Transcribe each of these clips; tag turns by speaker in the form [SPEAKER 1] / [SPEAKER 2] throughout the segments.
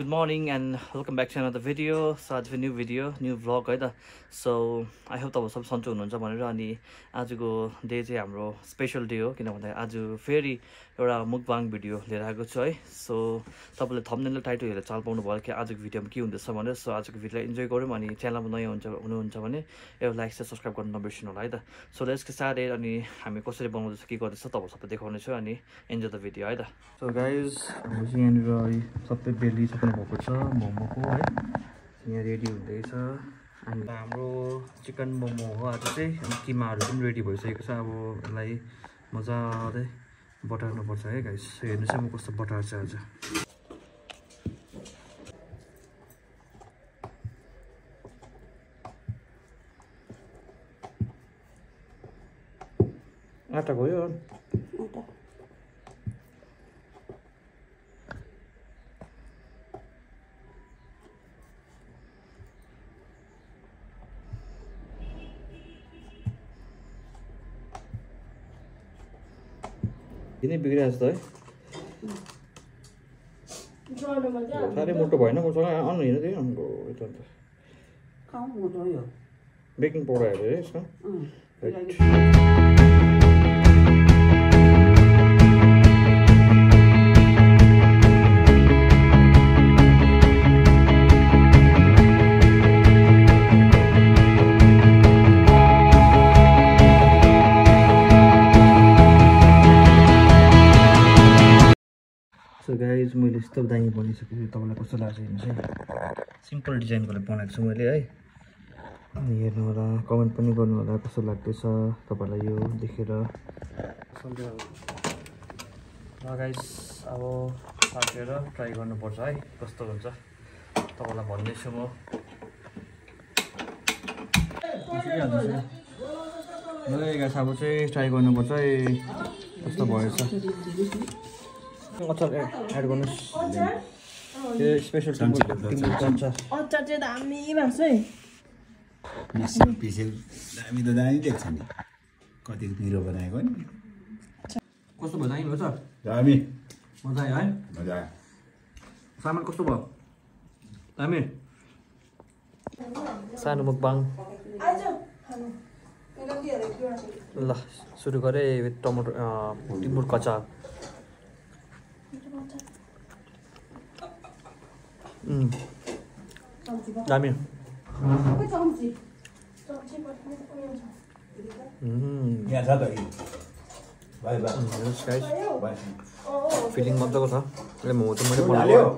[SPEAKER 1] Good morning and welcome back to another video. So आज new video new vlog है त. So I hope तपाईं सब सन्चो हुनुहुन्छ भनेर अनि आजको डे चाहिँ हाम्रो स्पेशल डे हो किनभने आज फेरि एउटा मुकबाङ भिडियो लिएर आएको छु है. सो तपाईले थम्बनेल र टाइटल हेरेर चाल पाउनु भयो कि आजको भिडियोमा के हुँदैछ भनेर. सो आजको भिडियोलाई इन्जोय गरौँ अनि च्यानलमा नयाँ हुनुहुन्छ भने एउटा लाइक र सब्स्क्राइब गर्न नबिर्सनु होला है त. सो लेट्स गेट स्टार्टेड अनि हामी कसरी बनाउँदैछ के गर्दैछ तपाईहरु सबै देखाउने छु अनि एन्जोय द भिडियो है त. सो गाइज हाम्रो चाहिँ यहाँनिर सबै बेली सबै भएको छ मोमोको है. यहाँ रेडी हुँदैछ अनि हाम्रो चिकन मोमो हो आज चाहिँ. अनि किमाहरू पनि रेडी भइसकेको छ. अब यसलाई मजाले बटार्नुपर्छ है गाइस. हेर्नु चाहिँ म कस्तो बटार्छ आज. आटा गयो आटा किन बिग्रिरहेको छ त है. साह्रै मोटो भएन मसँग अन हेर्नु त्यही अनको यता अन्त बेकिङ पाउडर हाल्यो है यसमा. सो गाइज मैले यस्तो दामी बनाइसकेँ. तपाईँलाई कस्तो लाग्छ हेर्नु चाहिँ. सिम्पल डिजाइनको लागि बनाएको छु मैले है. अनि हेर्नु होला कमेन्ट पनि गर्नु होला कस्तो लाग्दैछ तपाईँलाई यो देखेर. ल गाइज अब काटेर ट्राई गर्नुपर्छ है कस्तो हुन्छ तपाईँलाई भन्दैछु म. गाइस अब चाहिँ ट्राई गर्नुपर्छ है कस्तो भएछ. अचार एड गर्नुहोस्. त्यो स्पेसल
[SPEAKER 2] अचार चाहिँ दामी भएको छ है.
[SPEAKER 3] पिसेल दामी त दामी देख्छ नि. कति पिरो बनाएको नि.
[SPEAKER 1] कस्तो भयो दामी भयो त.
[SPEAKER 3] दामी
[SPEAKER 1] मजा आयो है.
[SPEAKER 3] मजा.
[SPEAKER 1] सामान कस्तो भयो दामी. सानो मुकबाङ ल सुरु गरेँ. टमाटर टिमुर कचार दामी. फिलिङ मजाको छ. मोमो चाहिँ मैले बनाएको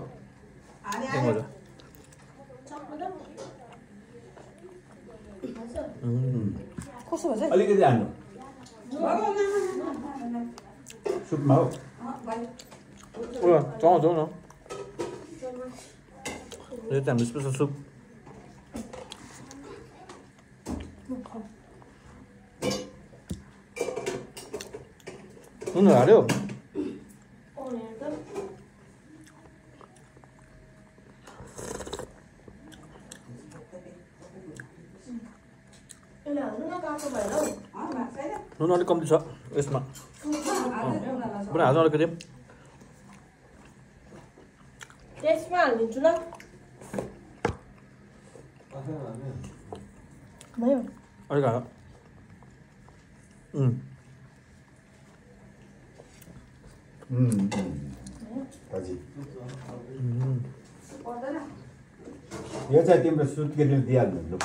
[SPEAKER 3] अलिकति हाल्नु सुपमा हो.
[SPEAKER 1] जाउँ न. यो चाहिँ हाम्रो स्पेसल सुप. नुन हाल्यो. नुन अलिक कम्ती छ यसमा. पुरा हाल्नु अलिकति.
[SPEAKER 2] त्यसमा हालिदिन्छु ल. भयो
[SPEAKER 1] अलिक हाल.
[SPEAKER 3] यो चाहिँ तिम्रो सुत्केरीले दिइहाल्नु.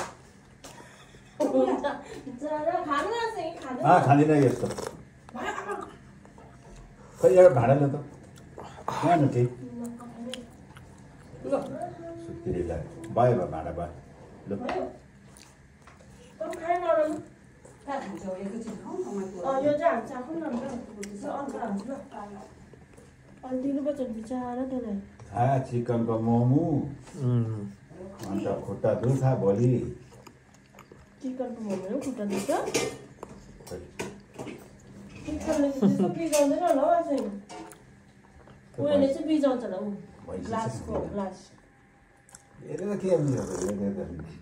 [SPEAKER 3] खाँदिनँ यस्तो. खै एउटा भाडा ल त यहाँ न केही सुत्केरीलाई भयो भयो भाडा भयो. ल चिकनको मोमो अन्त खुट्टा दुख्छ भोलि.
[SPEAKER 2] चिकनको मोमो खुट्टा दुख्छ. उयोले चाहिँ बिजाउँछ होला. ग्लासको ग्लास
[SPEAKER 3] हेरेर के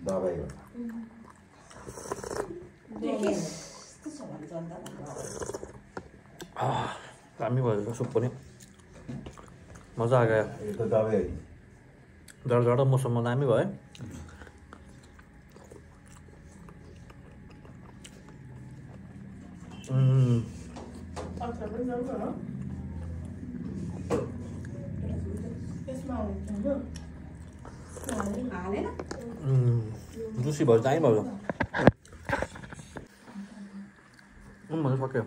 [SPEAKER 3] दबाई हो.
[SPEAKER 1] दामी भयो सुप पनि. मजा आ गयो.
[SPEAKER 3] यो त दबाई
[SPEAKER 1] झडझड मौसममा दामी भयो जुसी भयो दामी भयो भन्नु सक्यो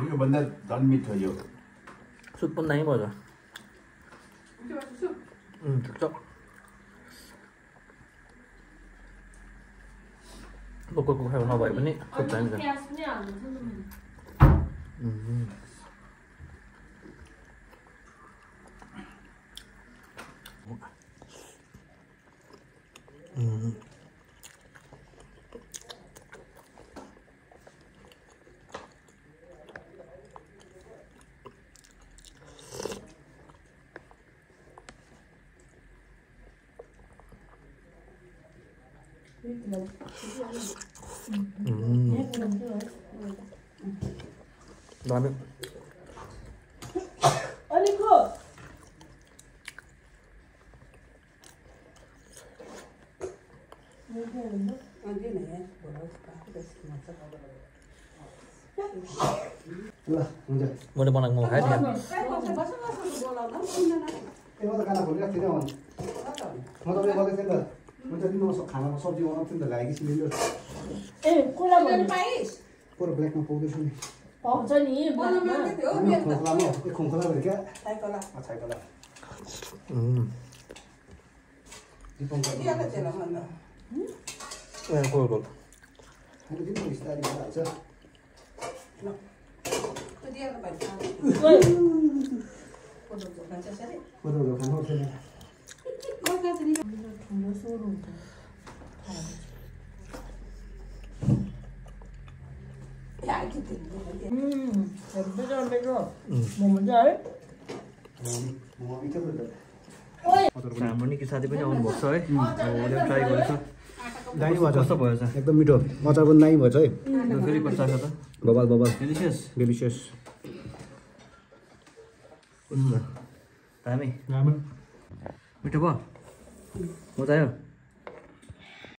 [SPEAKER 3] योभन्दा झन् मिठो यो
[SPEAKER 1] सुप पनि दामी भयो ठिक छ लोकलको खाएको नभए पनि सुप दामी छ दामी
[SPEAKER 3] ल हुन्छ
[SPEAKER 1] मैले बनाएको म खाएँ
[SPEAKER 3] त्यो त खाना खोलिरहेको थिएन म तपाईँले गर्दै थिएँ नि त हुन्छ दिनु खानामा सब्जी बनाउँछु नि त ल्याएँ कि सिलिन्डर
[SPEAKER 2] ए कोला बनाउनु पाइस्
[SPEAKER 3] पर ब्ल्याकमा पाउँदैछु नि
[SPEAKER 2] पाउँछ नि
[SPEAKER 3] खोखलामा खोखला भयो क्या छाइकला बिस्तारै हाल्छ खानु छैन
[SPEAKER 1] हाम्रो निकै साथी पनि आउनुभएको छ है उसले ट्राई गरेछ
[SPEAKER 3] दामी भएछ
[SPEAKER 1] कस्तो भयो चाहिँ
[SPEAKER 3] एकदम मिठो अचार पनि दामी भएछ है
[SPEAKER 1] फेरि कस्तो छ त
[SPEAKER 3] बबाल
[SPEAKER 1] डेलिसियस
[SPEAKER 3] डेलिसियस
[SPEAKER 1] दामी मिठो भयो मजा आयो